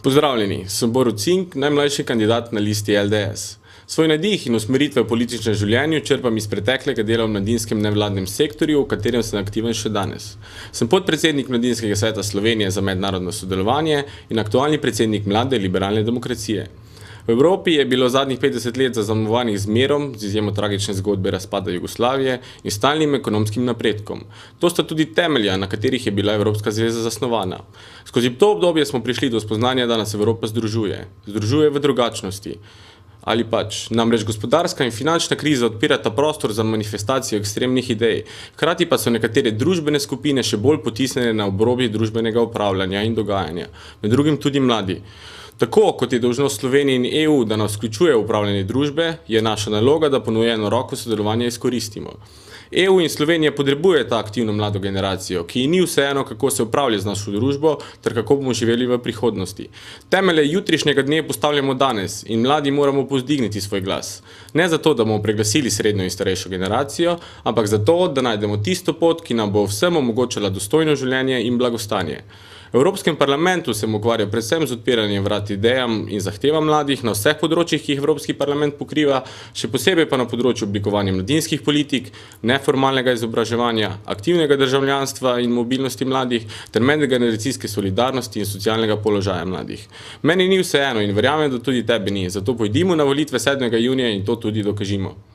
Pozdravljeni, sem Borut Cink, najmlajši kandidat na listi LDS. Svoj nadih in usmeritve v političnem življenju črpam iz preteklega dela v mladinskem nevladnem sektorju, v katerem sem aktiven še danes. Sem podpredsednik Mladinskega sveta Slovenije za mednarodno sodelovanje in aktualni predsednik Mlade liberalne demokracije. V Evropi je bilo zadnjih 50 let zaznamovanih z mirom, z izjemo tragične zgodbe razpada Jugoslavije in stalnim ekonomskim napredkom. To sta tudi temelja, na katerih je bila Evropska zveza zasnovana. Skozi to obdobje smo prišli do spoznanja, da nas Evropa združuje. Združuje v drugačnosti. Ali pač, namreč gospodarska in finančna kriza odpirata prostor za manifestacijo ekstremnih idej, hkrati pa so nekatere družbene skupine še bolj potisnjene na obrobje družbenega upravljanja in dogajanja, med drugim tudi mladi. Tako, kot je dolžnost Slovenije in EU, da nas vključuje v upravljanje družbe, je naša naloga, da ponujeno roko sodelovanja izkoristimo. EU in Slovenija potrebujeta aktivno mlado generacijo, ki ji ni vseeno, kako se upravlja z našo družbo, ter kako bomo živeli v prihodnosti. Temelje jutrišnjega dne postavljamo danes in mladi moramo povzdigniti svoj glas. Ne zato, da bomo preglasili srednjo in starejšo generacijo, ampak zato, da najdemo tisto pot, ki nam bo vsem omogočala dostojno življenje in blagostanje. V Evropskem parlamentu sem ukvarjal predvsem z odpiranjem vrat idejam in zahtevam mladih na vseh področjih, ki jih Evropski parlament pokriva, še posebej pa na področju oblikovanja mladinskih politik, neformalnega izobraževanja, aktivnega državljanstva in mobilnosti mladih ter medgeneracijske solidarnosti in socialnega položaja mladih. Meni ni vseeno in verjamem, da tudi tebi ni, zato pojdimo na volitve 7. junija in to tudi dokažimo.